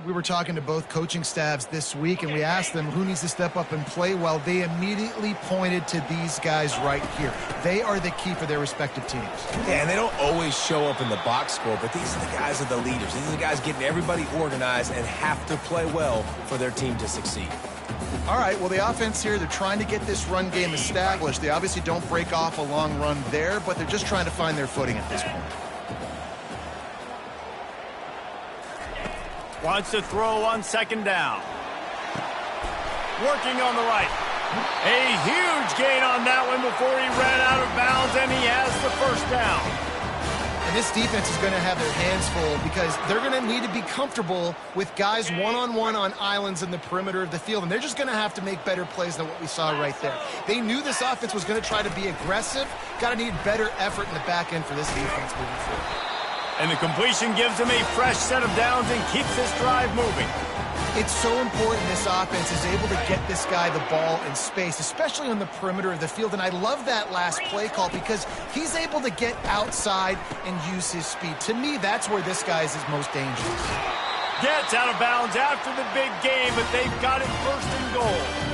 We were talking to both coaching staffs this week, and we asked them who needs to step up and play well. They immediately pointed to these guys right here. They are the key for their respective teams. Yeah, and they don't always show up in the box score, but these are the guys that are the leaders. These are the guys getting everybody organized and have to play well for their team to succeed. All right, well, the offense here, they're trying to get this run game established. They obviously don't break off a long run there, but they're just trying to find their footing at this point. Wants to throw on second down. Working on the right. A huge gain on that one before he ran out of bounds, and he has the first down. And this defense is going to have their hands full because they're going to need to be comfortable with guys one-on-one on islands in the perimeter of the field, and they're just going to have to make better plays than what we saw right there. They knew this offense was going to try to be aggressive. Got to need better effort in the back end for this defense moving forward. And the completion gives him a fresh set of downs and keeps this drive moving. It's so important this offense is able to get this guy the ball in space, especially on the perimeter of the field. And I love that last play call because he's able to get outside and use his speed. To me, that's where this guy is his most dangerous. Gets out of bounds after the big game, but they've got it first and goal.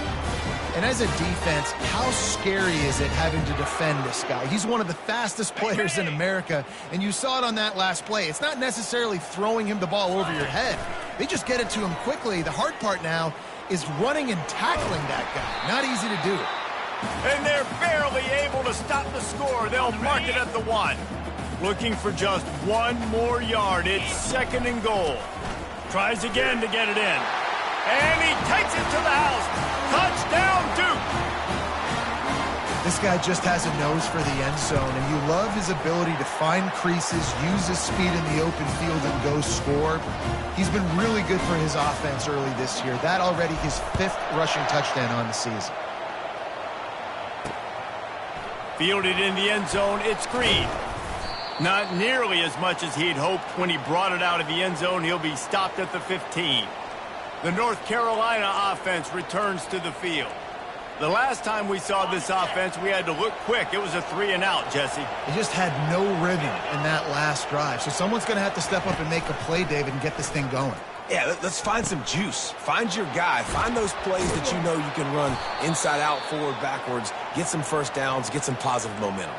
And as a defense, how scary is it having to defend this guy? He's one of the fastest players in America, and you saw it on that last play. It's not necessarily throwing him the ball over your head. They just get it to him quickly. The hard part now is running and tackling that guy. Not easy to do. And they're barely able to stop the score. They'll mark it at the 1. Looking for just one more yard. It's second and goal. Tries again to get it in. And he takes it to the house. Touchdown, Duke! This guy just has a nose for the end zone, and you love his ability to find creases, use his speed in the open field, and go score. He's been really good for his offense early this year. That already his 5th rushing touchdown on the season. Fielded in the end zone, it's Green. Not nearly as much as he'd hoped when he brought it out of the end zone. He'll be stopped at the 15. The North Carolina offense returns to the field. The last time we saw this offense, we had to look quick. It was a 3-and-out, Jesse. They just had no rhythm in that last drive. So someone's going to have to step up and make a play, David, and get this thing going. Yeah, let's find some juice. Find your guy. Find those plays that you know you can run inside out, forward, backwards, get some first downs, get some positive momentum.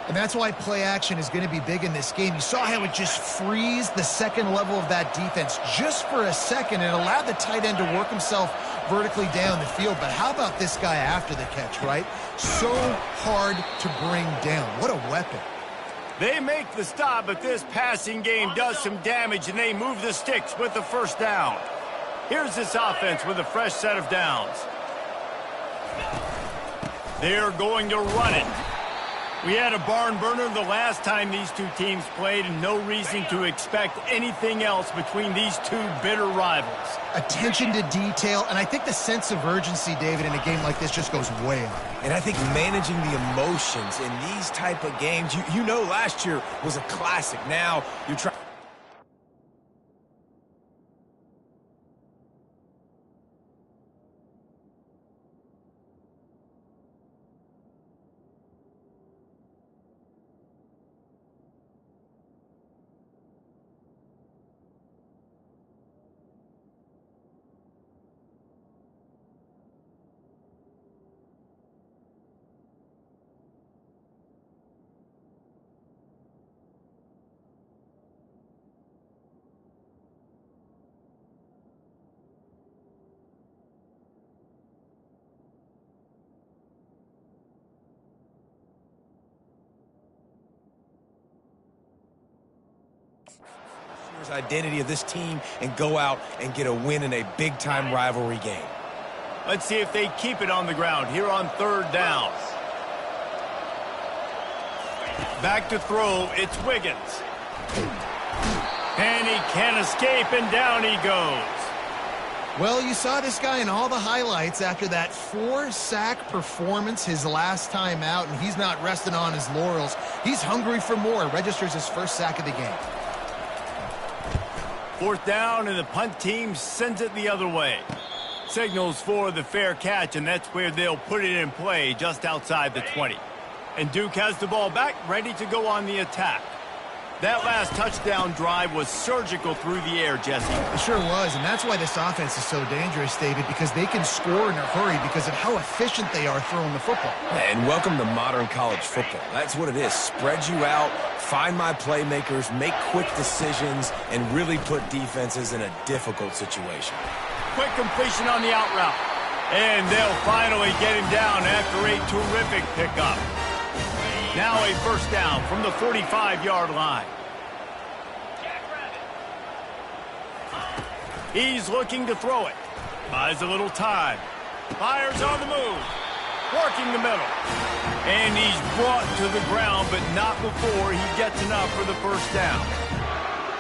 And that's why play action is going to be big in this game. You saw how it just frees the second level of that defense just for a second and allowed the tight end to work himself vertically down the field. But how about this guy after the catch, right? So hard to bring down. What a weapon. They make the stop, but this passing game does some damage, and they move the sticks with the first down. Here's this offense with a fresh set of downs. They're going to run it. We had a barn burner the last time these two teams played, and no reason to expect anything else between these two bitter rivals. Attention to detail, and I think the sense of urgency, David, in a game like this just goes way up. And I think managing the emotions in these type of games, you know last year was a classic. Now you're trying. Identity of this team and go out and get a win in a big-time rivalry game. Let's see if they keep it on the ground here on third down. Back to throw, it's Wiggins. And he can't escape, and down he goes. Well, you saw this guy in all the highlights after that 4-sack performance his last time out, and he's not resting on his laurels. He's hungry for more. Registers his first sack of the game. Fourth down, and the punt team sends it the other way. Signals for the fair catch, and that's where they'll put it in play just outside the 20. And Duke has the ball back, ready to go on the attack. That last touchdown drive was surgical through the air, Jesse. It sure was, and that's why this offense is so dangerous, David, because they can score in a hurry because of how efficient they are throwing the football. And welcome to modern college football. That's what it is. Spread you out, find my playmakers, make quick decisions, and really put defenses in a difficult situation. Quick completion on the out route. And they'll finally get him down after a terrific pickup. Now a first down from the 45-yard line. He's looking to throw it. Buys a little time. Fires on the move. Working the middle. And he's brought to the ground, but not before he gets enough for the first down.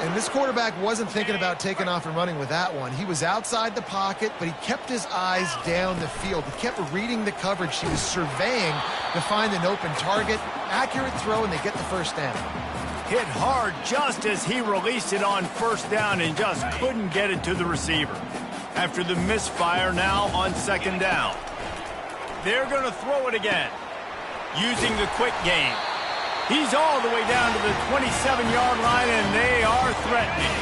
And this quarterback wasn't thinking about taking off and running with that one. He was outside the pocket, but he kept his eyes down the field. He kept reading the coverage. He was surveying to find an open target. Accurate throw, and they get the first down. Hit hard just as he released it on first down and just couldn't get it to the receiver. After the misfire, now on second down. They're going to throw it again, using the quick game. He's all the way down to the 27-yard line, and they are threatening.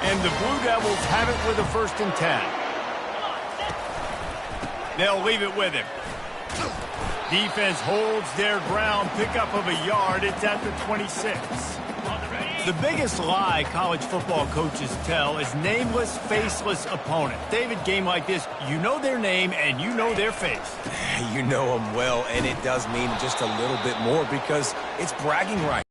And the Blue Devils have it with a 1st and 10. They'll leave it with him. Defense holds their ground, pickup of a yard. It's at the 26. The biggest lie college football coaches tell is nameless, faceless opponent. David, game like this, you know their name and you know their face. You know them well, and it does mean just a little bit more because it's bragging rights.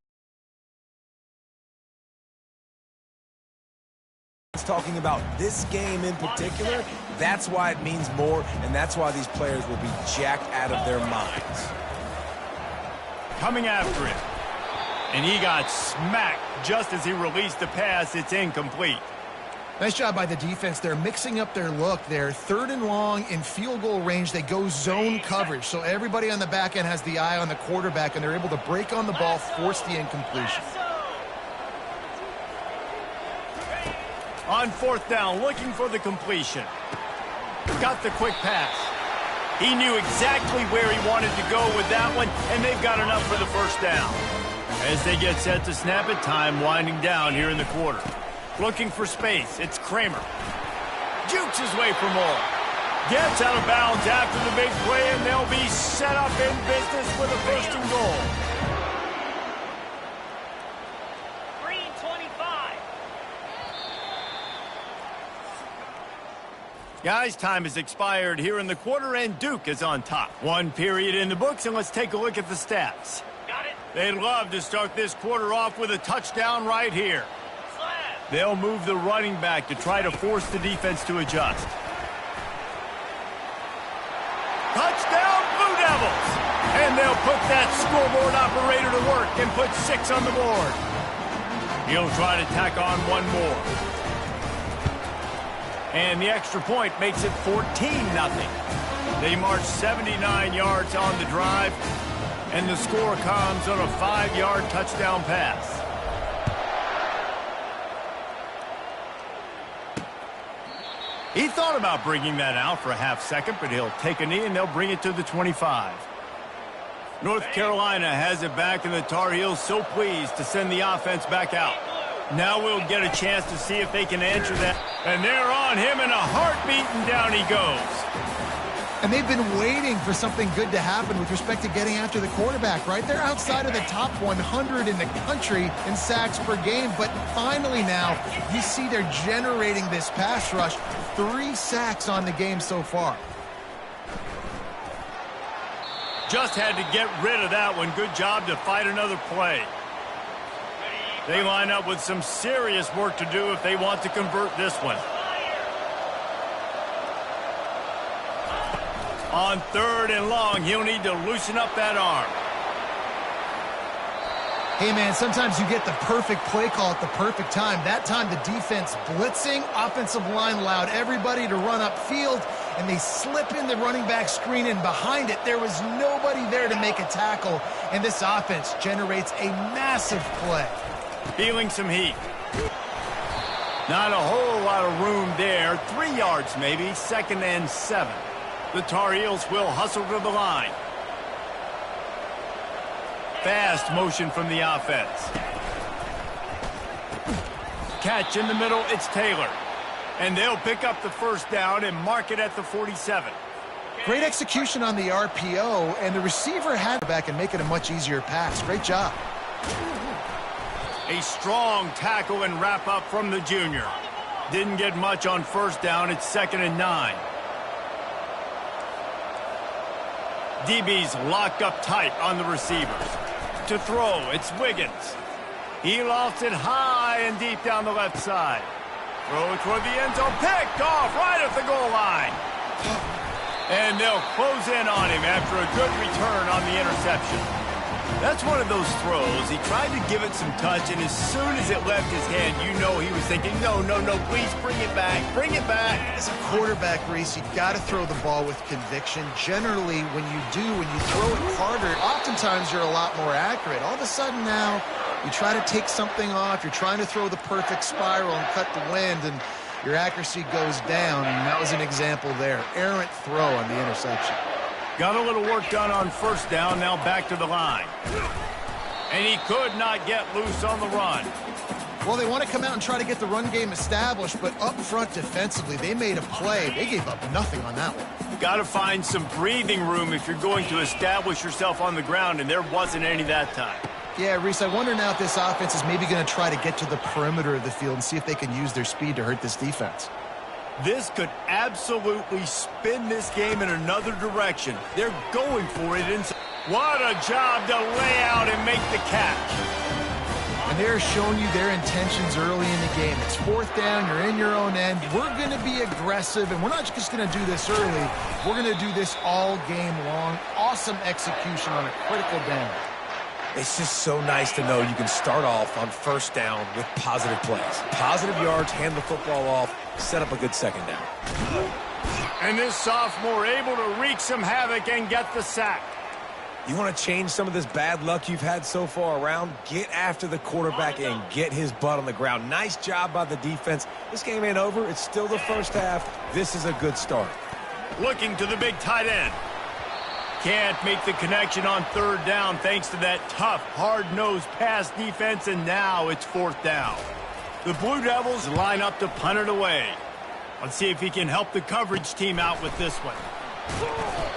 Talking about this game in particular, that's why it means more, and that's why these players will be jacked out of their minds. Coming after him, and he got smacked just as he released the pass. It's incomplete. Nice job by the defense. They're mixing up their look. They're 3rd and long in field goal range. They go zone coverage, so everybody on the back end has the eye on the quarterback, and they're able to break on the ball, force the incompletion. On 4th down, looking for the completion. Got the quick pass. He knew exactly where he wanted to go with that one, and they've got enough for the first down. As they get set to snap it, time winding down here in the quarter. Looking for space, it's Kramer. Jukes his way for more. Gets out of bounds after the big play, and they'll be set up in business with a 1st and goal. Guys, time has expired here in the quarter, and Duke is on top. 1 period in the books, and let's take a look at the stats. Got it. They'd love to start this quarter off with a touchdown right here. They'll move the running back to try to force the defense to adjust. Touchdown, Blue Devils! And they'll put that scoreboard operator to work and put 6 on the board. He'll try to tack on one more. And the extra point makes it 14-0. They march 79 yards on the drive, and the score comes on a 5-yard touchdown pass. He thought about bringing that out for a half second, but he'll take a knee, and they'll bring it to the 25. North Carolina has it back, and the Tar Heels so pleased to send the offense back out. Now we'll get a chance to see if they can answer that. And they're on him in a heartbeat, and down he goes. And they've been waiting for something good to happen with respect to getting after the quarterback, right? They're outside of the top 100 in the country in sacks per game, but finally now you see they're generating this pass rush. 3 sacks on the game so far. Just had to get rid of that one. Good job to fight another play. They line up with some serious work to do if they want to convert this one. On 3rd and long, he'll need to loosen up that arm. Hey, man, sometimes you get the perfect play call at the perfect time. That time, the defense blitzing, offensive line allowed everybody to run upfield, and they slip in the running back screen, and behind it, there was nobody there to make a tackle, and this offense generates a massive play. Feeling some heat. Not a whole lot of room there. 3 yards maybe, 2nd and 7. The Tar Heels will hustle to the line. Fast motion from the offense. Catch in the middle, it's Taylor. And they'll pick up the first down and mark it at the 47. Great execution on the RPO, and the receiver had it back and make it a much easier pass. Great job. A strong tackle and wrap up from the junior. Didn't get much on first down. It's 2nd and 9. DB's locked up tight on the receivers. To throw, it's Wiggins. He lofts it high and deep down the left side. Throw toward the end zone. Picked off right at the goal line. And they'll close in on him after a good return on the interception. That's one of those throws. He tried to give it some touch, and as soon as it left his hand, you know he was thinking, no, please bring it back, bring it back. As a quarterback, Reese, you got to throw the ball with conviction. Generally, when you throw it harder, oftentimes you're a lot more accurate. All of a sudden now, you try to take something off, you're trying to throw the perfect spiral and cut the wind, and your accuracy goes down, and that was an example there. Errant throw on the interception. Got a little work done on first down, now back to the line. And he could not get loose on the run. Well, they want to come out and try to get the run game established, but up front defensively, they made a play. They gave up nothing on that one. Got to find some breathing room if you're going to establish yourself on the ground, and there wasn't any that time. Yeah, Reese, I wonder now if this offense is maybe going to try to get to the perimeter of the field and see if they can use their speed to hurt this defense. This could absolutely spin this game in another direction. They're going for it. What a job to lay out and make the catch. And they're showing you their intentions early in the game. It's 4th down. You're in your own end. We're going to be aggressive, and we're not just going to do this early. We're going to do this all game long. Awesome execution on a critical down. It's just so nice to know you can start off on first down with positive plays. Positive yards, hand the football off, set up a good second down. And this sophomore able to wreak some havoc and get the sack. You want to change some of this bad luck you've had so far around? Get after the quarterback and get his butt on the ground. Nice job by the defense. This game ain't over. It's still the first half. This is a good start. Looking to the big tight end. Can't make the connection on 3rd down thanks to that tough, hard-nosed pass defense, and now it's 4th down. The Blue Devils line up to punt it away. Let's see if he can help the coverage team out with this one.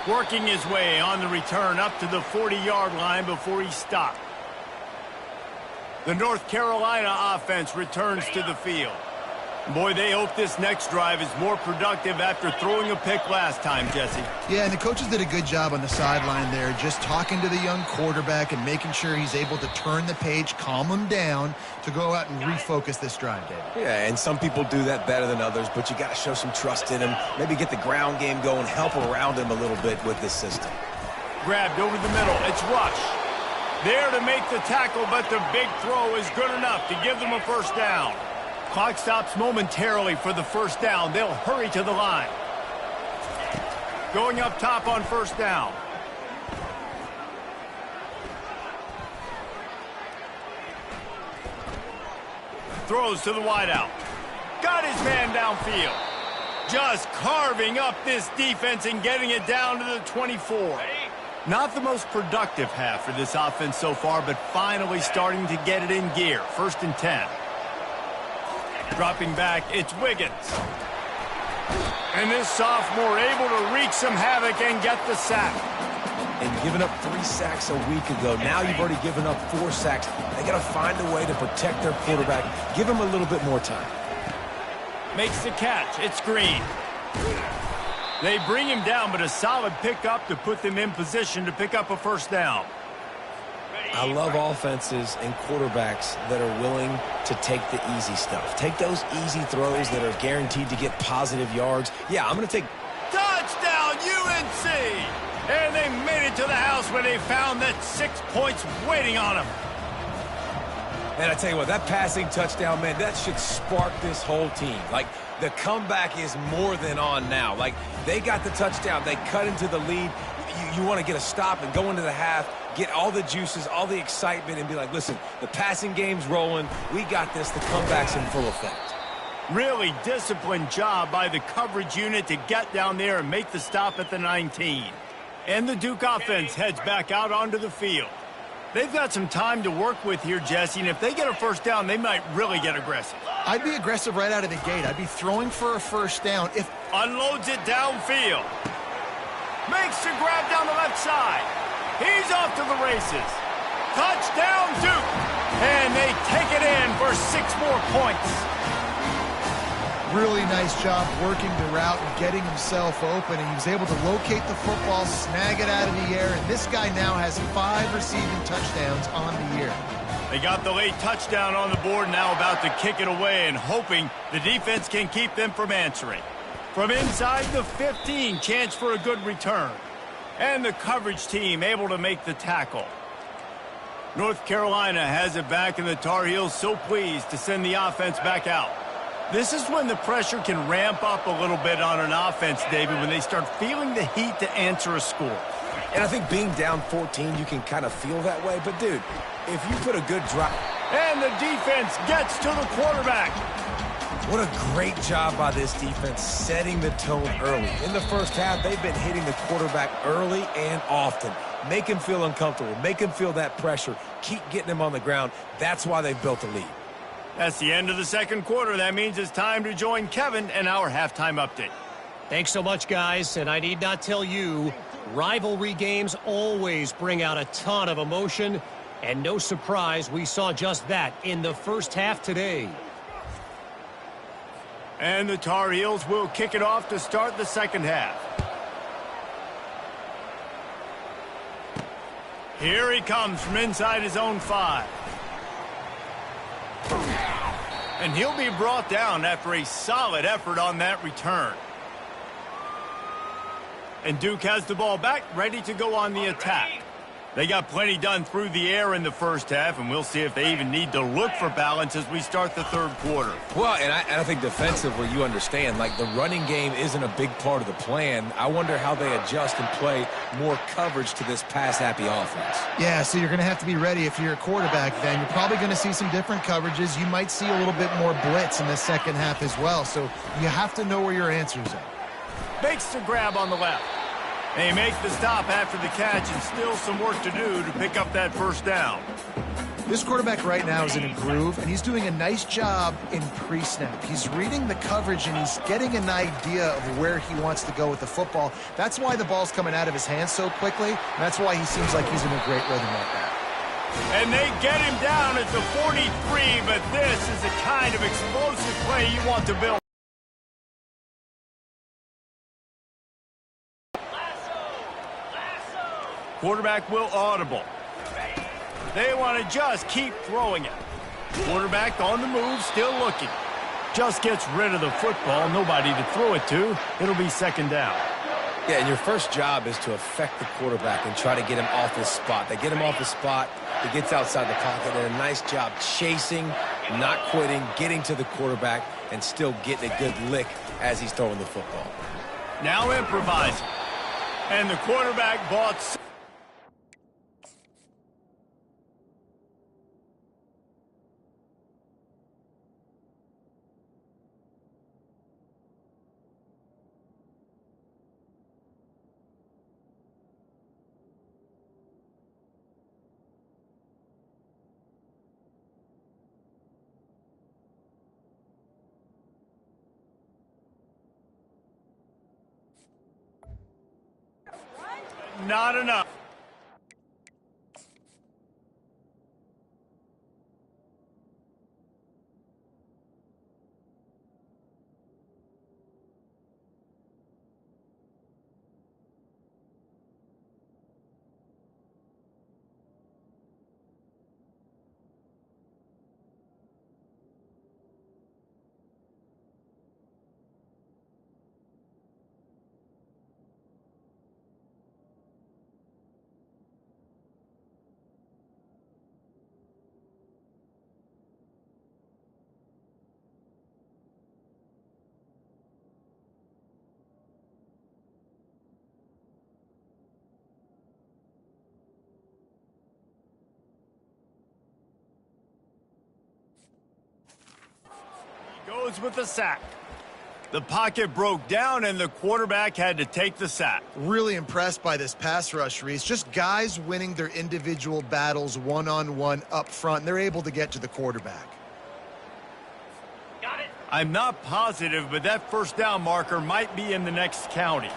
Working his way on the return up to the 40-yard line before he stopped. The North Carolina offense returns to the field. Boy, they hope this next drive is more productive after throwing a pick last time, Jesse. Yeah, and the coaches did a good job on the sideline there, just talking to the young quarterback and making sure he's able to turn the page, calm him down to go out and refocus this drive, David. Yeah, and some people do that better than others, but you got to show some trust in him. Maybe get the ground game going, help around him a little bit with this system. Grabbed over the middle. It's Rush. There to make the tackle, but the big throw is good enough to give them a first down. Clock stops momentarily for the first down. They'll hurry to the line. Going up top on first down. Throws to the wideout. Got his man downfield. Just carving up this defense and getting it down to the 24. Not the most productive half for this offense so far, but finally starting to get it in gear. 1st and 10. Dropping back, it's Wiggins. And this sophomore able to wreak some havoc and get the sack. And giving up 3 sacks a week ago. Now you've already given up 4 sacks. They got to find a way to protect their quarterback. Give him a little bit more time. Makes the catch. It's Green. They bring him down, but a solid pickup to put them in position to pick up a first down. I love offenses and quarterbacks that are willing to take the easy stuff. Take those easy throws that are guaranteed to get positive yards. Yeah, I'm going to take... Touchdown, UNC! And they made it to the house where they found that 6 points waiting on them. Man, I tell you what, that passing touchdown, man, that should spark this whole team. Like, the comeback is more than on now. Like, they got the touchdown. They cut into the lead. You want to get a stop and go into the half, get all the juices, all the excitement, and be like, listen, the passing game's rolling. We got this. The comeback's in full effect. Really disciplined job by the coverage unit to get down there and make the stop at the 19. And the Duke offense heads back out onto the field. They've got some time to work with here, Jesse, and if they get a first down, they might really get aggressive. I'd be aggressive right out of the gate. I'd be throwing for a first down. If unloads it downfield. Makes the grab down the left side. He's off to the races. Touchdown, Duke. And they take it in for 6 more points. Really nice job working the route and getting himself open. And he was able to locate the football, snag it out of the air. And this guy now has 5 receiving touchdowns on the year. They got the late touchdown on the board, now about to kick it away and hoping the defense can keep them from answering. From inside the 15, chance for a good return. And the coverage team able to make the tackle. North Carolina has it back, and the Tar Heels so pleased to send the offense back out. This is when the pressure can ramp up a little bit on an offense, David, when they start feeling the heat to answer a score. And I think being down 14, you can kind of feel that way. But, dude, if you put a good drive... And the defense gets to the quarterback. What a great job by this defense setting the tone early. In the first half, they've been hitting the quarterback early and often. Make him feel uncomfortable. Make him feel that pressure. Keep getting him on the ground. That's why they've built a lead. That's the end of the second quarter. That means it's time to join Kevin and our halftime update. Thanks so much, guys. And I need not tell you, rivalry games always bring out a ton of emotion. And no surprise, we saw just that in the first half today. And the Tar Heels will kick it off to start the second half. Here he comes from inside his own 5. And he'll be brought down after a solid effort on that return. And Duke has the ball back, ready to go on the attack. They got plenty done through the air in the first half, and we'll see if they even need to look for balance as we start the third quarter. Well, and I think defensively, you understand, like the running game isn't a big part of the plan. I wonder how they adjust and play more coverage to this pass-happy offense. Yeah, so you're going to have to be ready if you're a quarterback then. You're probably going to see some different coverages. You might see a little bit more blitz in the second half as well, so you have to know where your answers are. Makes the grab on the left. They make the stop after the catch, and still some work to do to pick up that first down. This quarterback right now is in a groove, and he's doing a nice job in pre-snap. He's reading the coverage, and he's getting an idea of where he wants to go with the football. That's why the ball's coming out of his hands so quickly, and that's why he seems like he's in a great rhythm right now. And they get him down at the 43, but this is the kind of explosive play you want to build. Quarterback will audible. They want to just keep throwing it. Quarterback on the move, still looking. Just gets rid of the football, nobody to throw it to. It'll be second down. Yeah, and your first job is to affect the quarterback and try to get him off his spot. They get him off his spot, he gets outside the pocket, and a nice job chasing, not quitting, getting to the quarterback, and still getting a good lick as he's throwing the football. Now improvising. And the quarterback bought... Not enough. Goes with the sack. The pocket broke down, and the quarterback had to take the sack. Really impressed by this pass rush, Reese. Just guys winning their individual battles one-on-one up front, and they're able to get to the quarterback. I'm not positive, but that first down marker might be in the next county.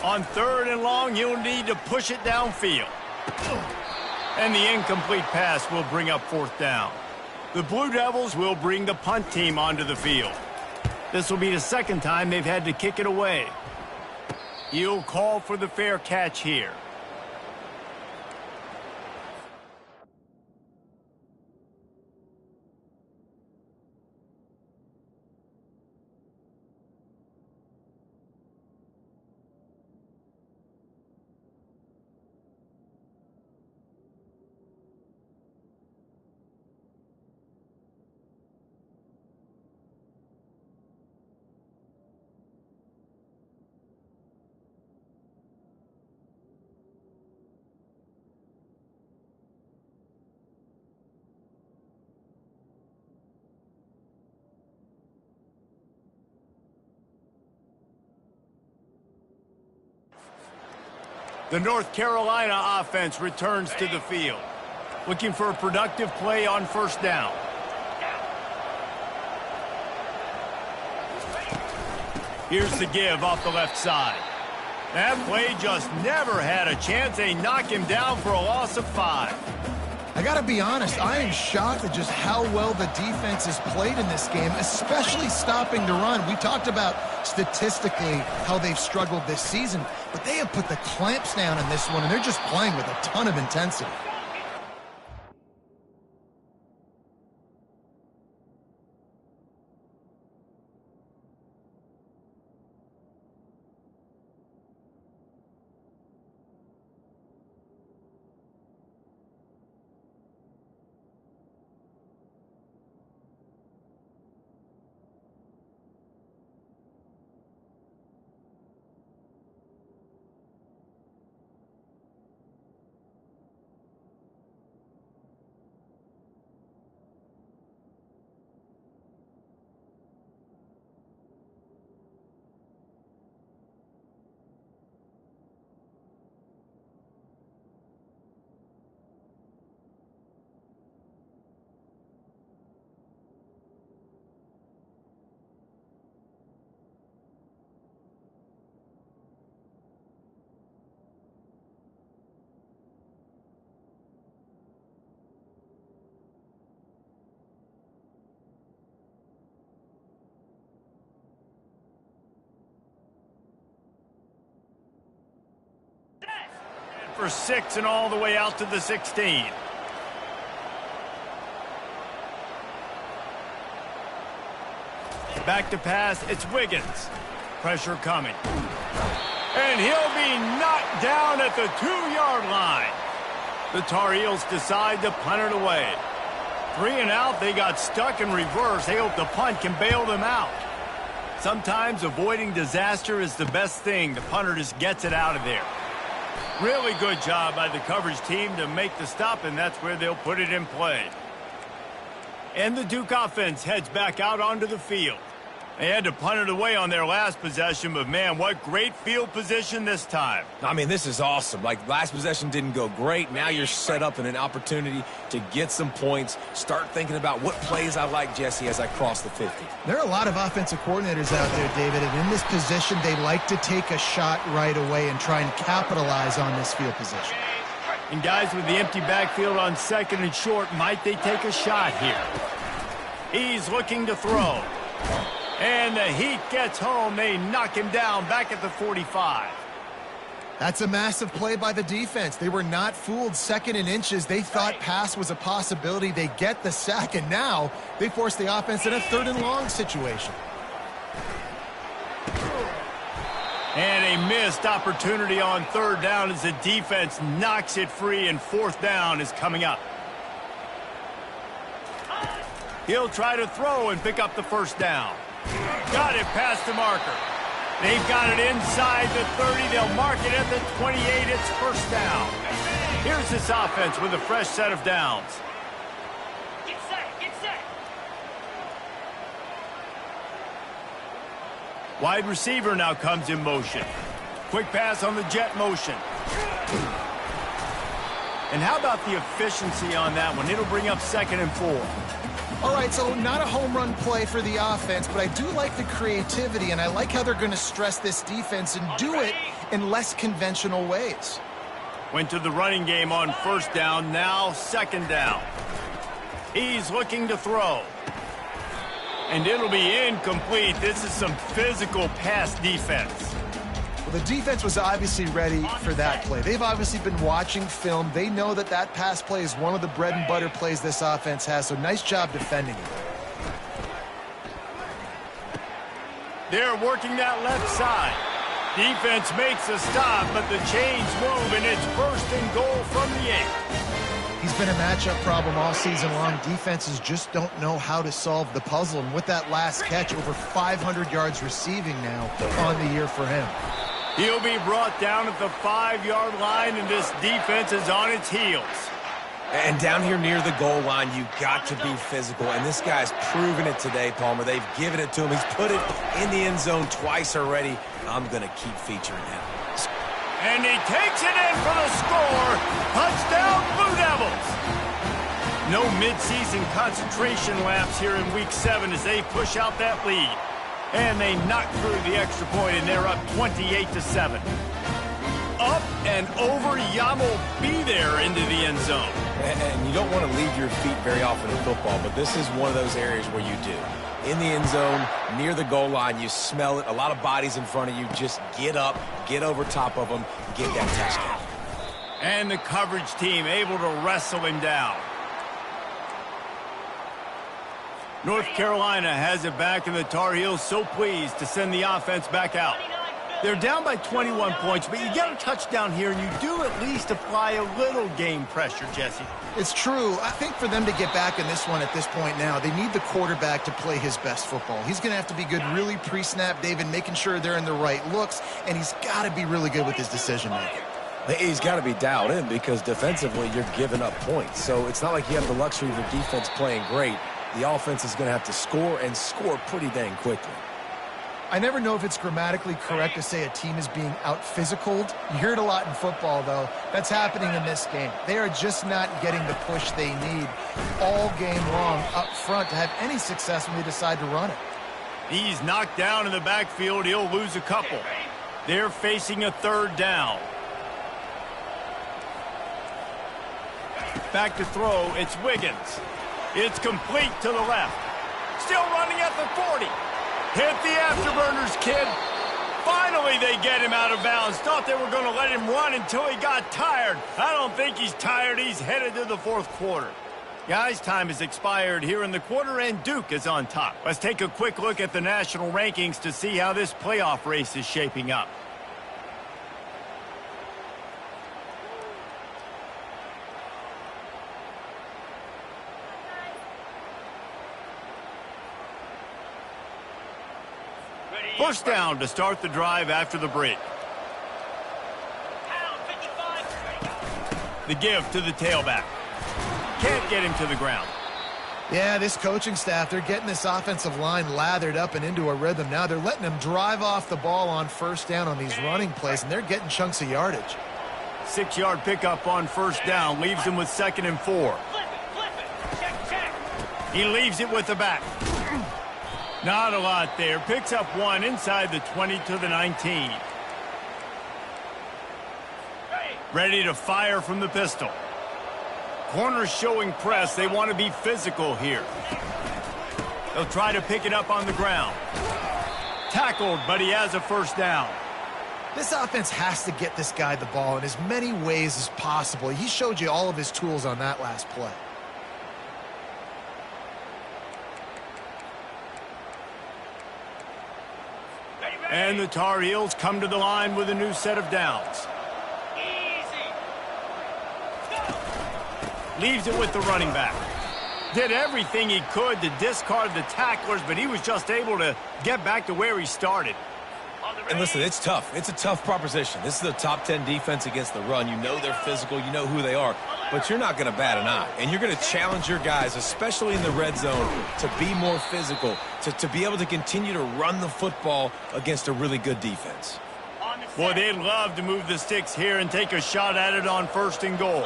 On 3rd and long, you'll need to push it downfield. And the incomplete pass will bring up 4th down. The Blue Devils will bring the punt team onto the field. This will be the 2nd time they've had to kick it away. He'll call for the fair catch here. The North Carolina offense returns to the field, looking for a productive play on 1st down. Here's the give off the left side. That play just never had a chance. They knock him down for a loss of 5. I gotta be honest, I am shocked at just how well the defense has played in this game, especially stopping the run. We talked about statistically how they've struggled this season, but they have put the clamps down in this one, and they're just playing with a ton of intensity. For 6 and all the way out to the 16. Back to pass, it's Wiggins. Pressure coming. And he'll be knocked down at the 2-yard line. The Tar Heels decide to punt it away. 3 and out, they got stuck in reverse. They hope the punt can bail them out. Sometimes avoiding disaster is the best thing. The punter just gets it out of there. Really good job by the coverage team to make the stop, and that's where they'll put it in play. And the Duke offense heads back out onto the field. They had to punt it away on their last possession, but man, what great field position this time. I mean, this is awesome. Like, last possession didn't go great. Now you're set up in an opportunity to get some points. Start thinking about what plays I like, Jesse, as I cross the 50. There are a lot of offensive coordinators out there, David, and in this position, they like to take a shot right away and try and capitalize on this field position. And guys with the empty backfield on 2nd and short, might they take a shot here? He's looking to throw. And the heat gets home. They knock him down back at the 45. That's a massive play by the defense. They were not fooled. 2nd and inches. They thought pass was a possibility. They get the sack, and now they force the offense in a 3rd and long situation. And a missed opportunity on 3rd down as the defense knocks it free, and 4th down is coming up. He'll try to throw and pick up the 1st down. Got it past the marker. They've got it inside the 30. They'll mark it at the 28. It's 1st down. Here's this offense with a fresh set of downs. Get set, get set. Wide receiver now comes in motion. Quick pass on the jet motion. And how about the efficiency on that one? It'll bring up 2nd and 4. All right, so not a home run play for the offense, but I do like the creativity, and I like how they're going to stress this defense and do it in less conventional ways. Went to the running game on first down, now second down. He's looking to throw. And it'll be incomplete. This is some physical pass defense. Well, the defense was obviously ready for that play. They've obviously been watching film. They know that that pass play is one of the bread and butter plays this offense has, so nice job defending it. They're working that left side. Defense makes a stop, but the chains move, and it's first and goal from the 8. He's been a matchup problem all season long. Defenses just don't know how to solve the puzzle, and with that last catch, over 500 yards receiving now on the year for him. He'll be brought down at the 5-yard line, and this defense is on its heels. And down here near the goal line, you got to be physical. And this guy's proven it today, Palmer. They've given it to him. He's put it in the end zone twice already. I'm going to keep featuring him. And he takes it in for the score. Touchdown, Blue Devils. No midseason concentration laps here in Week 7 as they push out that lead. And they knock through the extra point, and they're up 28-7. Up and over, Yam will be there into the end zone. And you don't want to leave your feet very often in football, but this is one of those areas where you do. In the end zone, near the goal line, you smell it. A lot of bodies in front of you. Just get up, get over top of them, get that touchdown. And the coverage team able to wrestle him down. North Carolina has it back, and the Tar Heels so pleased to send the offense back out. They're down by 21 points, but you get a touchdown here, and you do at least apply a little game pressure, Jesse. It's true. I think for them to get back in this one at this point now, they need the quarterback to play his best football. He's going to have to be good really pre-snap, David, making sure they're in the right looks, and he's got to be really good with his decision-making. He's got to be dialed in because defensively you're giving up points. So it's not like you have the luxury of your defense playing great. The offense is going to have to score and score pretty dang quickly. I never know if it's grammatically correct to say a team is being out-physicaled. You hear it a lot in football, though. That's happening in this game. They are just not getting the push they need all game long up front to have any success when they decide to run it. He's knocked down in the backfield. He'll lose a couple. They're facing a third down. Back to throw. It's Wiggins. It's complete to the left. Still running at the 40. Hit the afterburners, kid. Finally, they get him out of bounds. Thought they were going to let him run until he got tired. I don't think he's tired. He's headed to the fourth quarter. Guys, time has expired here in the quarter, and Duke is on top. Let's take a quick look at the national rankings to see how this playoff race is shaping up. First down to start the drive after the break. The give to the tailback. Can't get him to the ground. Yeah, this coaching staff, they're getting this offensive line lathered up and into a rhythm. Now they're letting them drive off the ball on first down on these running plays, and they're getting chunks of yardage. 6-yard pickup on first down leaves him with 2nd and 4. He leaves it with the back. Not a lot there. Picks up one inside the 20 to the 19. Ready to fire from the pistol. Corners showing press. They want to be physical here. They'll try to pick it up on the ground. Tackled, but he has a first down. This offense has to get this guy the ball in as many ways as possible. He showed you all of his tools on that last play. And the Tar Heels come to the line with a new set of downs. Leaves it with the running back. Did everything he could to discard the tacklers, but he was just able to get back to where he started. And listen, it's tough. It's a tough proposition. This is a top 10 defense against the run. You know they're physical. You know who they are. But you're not going to bat an eye. And you're going to challenge your guys, especially in the red zone, to be more physical, to be able to continue to run the football against a really good defense. Boy, they'd love to move the sticks here and take a shot at it on 1st and goal.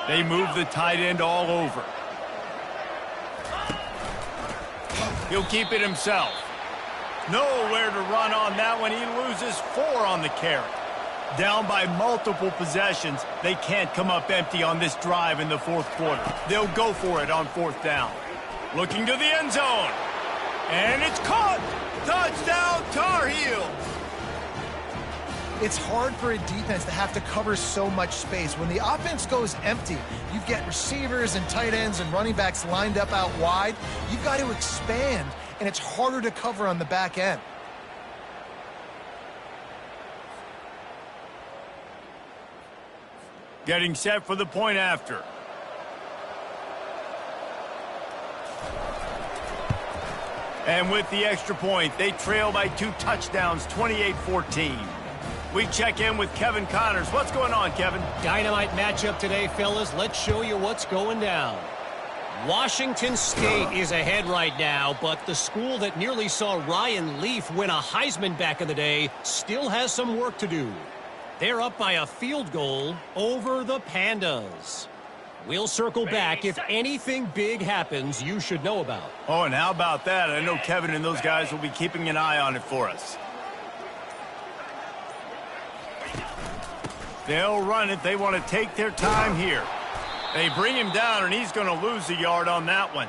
They move the tight end all over. He'll keep it himself. Nowhere to run on that one. He loses 4 on the carry. Down by multiple possessions. They can't come up empty on this drive in the fourth quarter. They'll go for it on 4th down. Looking to the end zone. And it's caught. Touchdown, Tar Heels. It's hard for a defense to have to cover so much space. When the offense goes empty, you get receivers and tight ends and running backs lined up out wide. You've got to expand, and it's harder to cover on the back end. Getting set for the point after. And with the extra point, they trail by 2 touchdowns, 28-14. We check in with Kevin Connors. What's going on, Kevin? Dynamite matchup today, fellas. Let's show you what's going down. Washington State is ahead right now, but the school that nearly saw Ryan Leaf win a Heisman back in the day still has some work to do. They're up by a field goal over the Pandas. We'll circle back if anything big happens you should know about. Oh, and how about that? I know Kevin and those guys will be keeping an eye on it for us. They'll run it. They want to take their time here. They bring him down, and he's going to lose a yard on that one.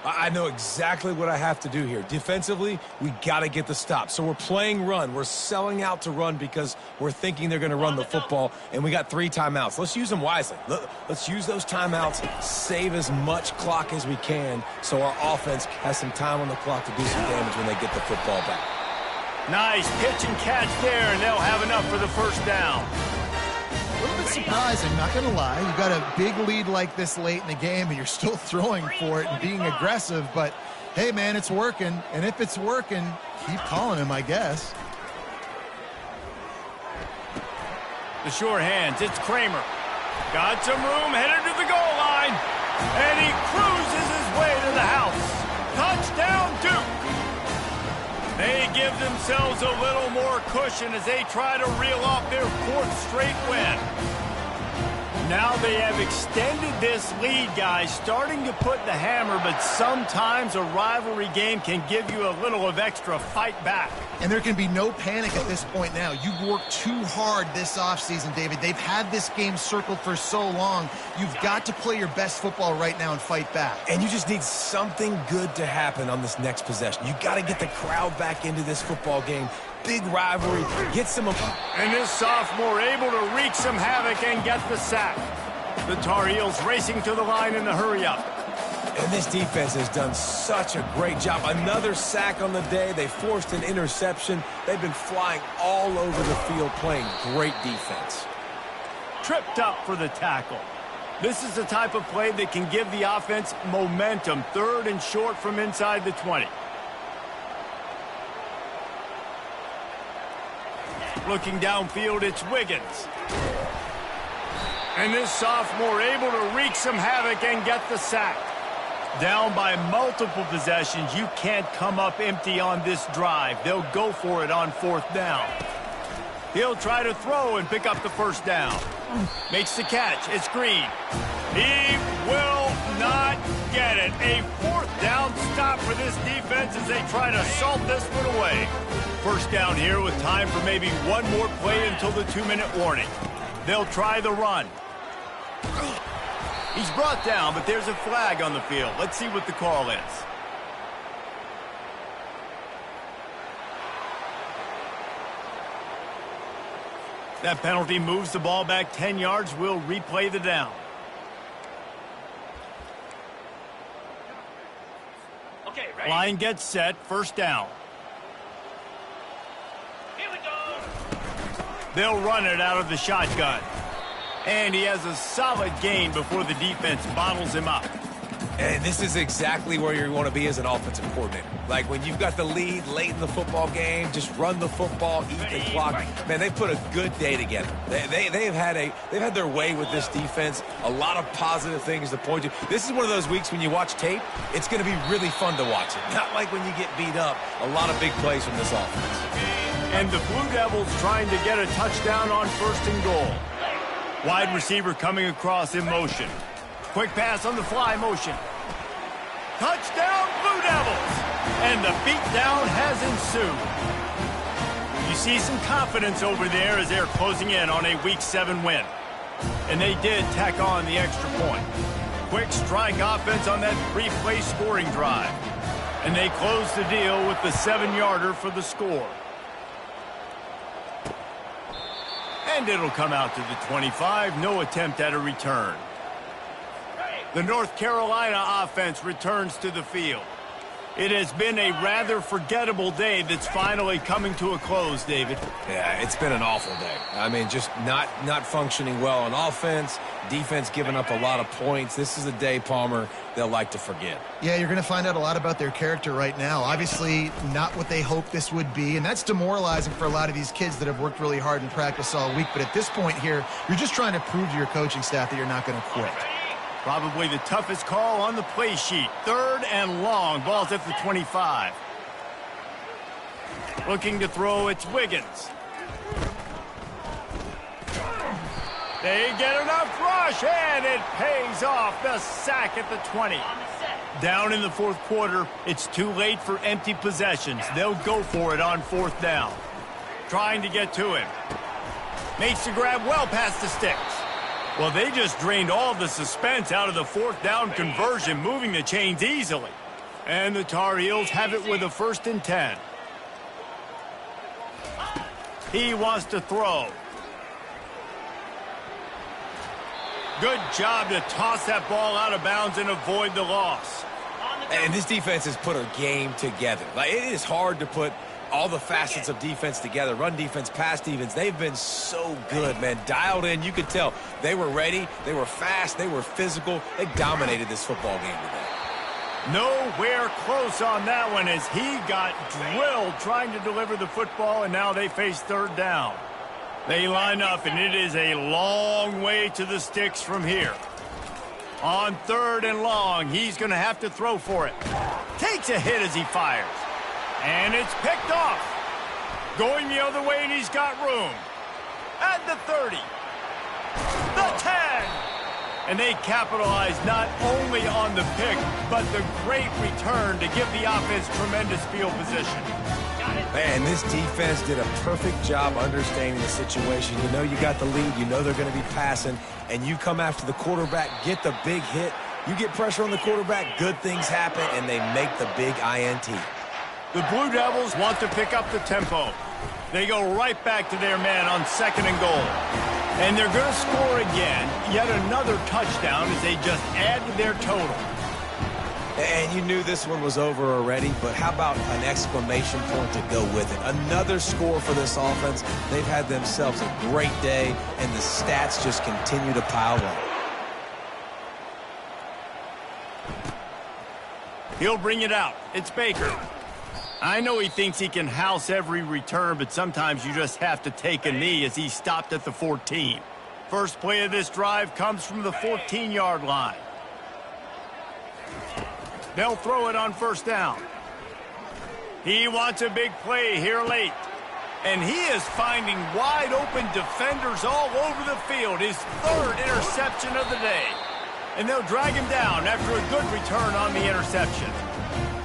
I know exactly what I have to do here. Defensively, we got to get the stop. So we're playing run. We're selling out to run because we're thinking they're going to run the football, and we got 3 timeouts. Let's use them wisely. Let's use those timeouts, save as much clock as we can so our offense has some time on the clock to do some damage when they get the football back. Nice pitch and catch there, and they'll have enough for the first down. A little bit surprising, not going to lie. You got a big lead like this late in the game, and you're still throwing for it and being aggressive. But, hey, man, it's working. And if it's working, keep calling him, I guess. The sure hands, it's Kramer. Got some room, headed to the goal line. And he cruises his way to the house. Touchdown, Duke. They give themselves a little more cushion as they try to reel off their 4th straight win. Now they have extended this lead, guys, starting to put the hammer, but sometimes a rivalry game can give you a little of extra fight back. And there can be no panic at this point now. You've worked too hard this offseason, David. They've had this game circled for so long. You've got to play your best football right now and fight back. And you just need something good to happen on this next possession. You got to get the crowd back into this football game. Big rivalry, get some... And this sophomore able to wreak some havoc and get the sack. The Tar Heels racing to the line in the hurry-up. And this defense has done such a great job. Another sack on the day. They forced an interception. They've been flying all over the field playing great defense. Tripped up for the tackle. This is the type of play that can give the offense momentum. 3rd and short from inside the 20. Looking downfield, it's Wiggins. And this sophomore able to wreak some havoc and get the sack. Down by multiple possessions, you can't come up empty on this drive. They'll go for it on 4th down. He'll try to throw and pick up the first down. Makes the catch. It's Green. He will not get it. A 4th down stop for this defense as they try to salt this one away. First down here with time for maybe one more play until the 2-minute warning. They'll try the run. He's brought down, but there's a flag on the field. Let's see what the call is. That penalty moves the ball back 10 yards. We'll replay the down. Okay, ready? Line gets set. First down. Here we go. They'll run it out of the shotgun. And he has a solid gain before the defense bottles him up. And this is exactly where you want to be as an offensive coordinator. Like when you've got the lead late in the football game, just run the football, eat the clock. Man, they put a good day together. They've had their way with this defense. A lot of positive things to point to. This is one of those weeks when you watch tape, it's going to be really fun to watch it. Not like when you get beat up. A lot of big plays from this offense. And the Blue Devils trying to get a touchdown on 1st and goal. Wide receiver coming across in motion. Quick pass on the fly motion. Touchdown, Blue Devils! And the beatdown has ensued. You see some confidence over there as they're closing in on a Week 7 win. And they did tack on the extra point. Quick strike offense on that 3-play scoring drive. And they close the deal with the 7-yarder for the score. And it'll come out to the 25. No attempt at a return. The North Carolina offense returns to the field. It has been a rather forgettable day that's finally coming to a close, David. Yeah, it's been an awful day. I mean, just not functioning well on offense, defense giving up a lot of points. This is a day, Palmer, they'll like to forget. Yeah, you're going to find out a lot about their character right now. Obviously, not what they hoped this would be, and that's demoralizing for a lot of these kids that have worked really hard in practice all week. But at this point here, you're just trying to prove to your coaching staff that you're not going to quit. Probably the toughest call on the play sheet. 3rd and long. Ball's at the 25. Looking to throw, it's Wiggins. They get enough rush, and it pays off. The sack at the 20. Down in the 4th quarter, it's too late for empty possessions. They'll go for it on 4th down. Trying to get to him. Makes the grab well past the sticks. Well, they just drained all the suspense out of the 4th down conversion, moving the chains easily. And the Tar Heels have it with a 1st and 10. He wants to throw. Good job to toss that ball out of bounds and avoid the loss. And this defense has put a game together. Like, it is hard to put all the facets of defense together. Run defense, pass defense. They've been so good, man. Dialed in. You could tell they were ready. They were fast. They were physical. They dominated this football game today. Nowhere close on that one as he got drilled trying to deliver the football, and now they face 3rd down. They line up, and it is a long way to the sticks from here. On 3rd and long, he's going to have to throw for it. Takes a hit as he fires. And it's picked off. Going the other way, and he's got room. At the 30. The 10. And they capitalize not only on the pick, but the great return to give the offense tremendous field position. Man, this defense did a perfect job understanding the situation. You know you got the lead. You know they're going to be passing. And you come after the quarterback, get the big hit. You get pressure on the quarterback, good things happen, and they make the big INT. The Blue Devils want to pick up the tempo. They go right back to their man on 2nd and goal. And they're going to score again, yet another touchdown as they just add to their total. And you knew this one was over already, but how about an exclamation point to go with it? Another score for this offense. They've had themselves a great day, and the stats just continue to pile up. He'll bring it out. It's Baker. I know he thinks he can house every return, but sometimes you just have to take a knee as he stopped at the 14. First play of this drive comes from the 14-yard line. They'll throw it on 1st down. He wants a big play here late. And he is finding wide open defenders all over the field. His 3rd interception of the day. And they'll drag him down after a good return on the interception.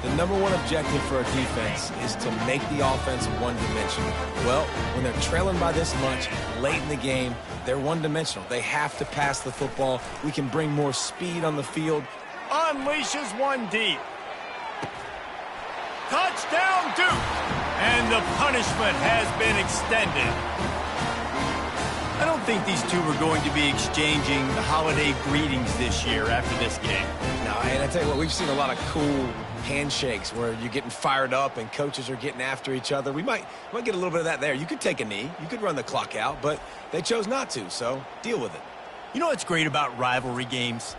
The #1 objective for a defense is to make the offense one-dimensional. Well, when they're trailing by this much late in the game, they're one-dimensional. They have to pass the football. We can bring more speed on the field. Unleashes one deep. Touchdown, Duke! And the punishment has been extended. I don't think these two are going to be exchanging holiday greetings this year after this game. No, and I tell you what, we've seen a lot of cool handshakes where you're getting fired up and coaches are getting after each other. We might get a little bit of that there. You could take a knee. You could run the clock out, but they chose not to, so deal with it. You know what's great about rivalry games?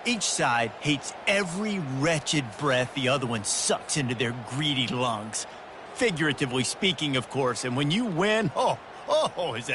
Each side hates every wretched breath the other one sucks into their greedy lungs. Figuratively speaking, of course, and when you win, is that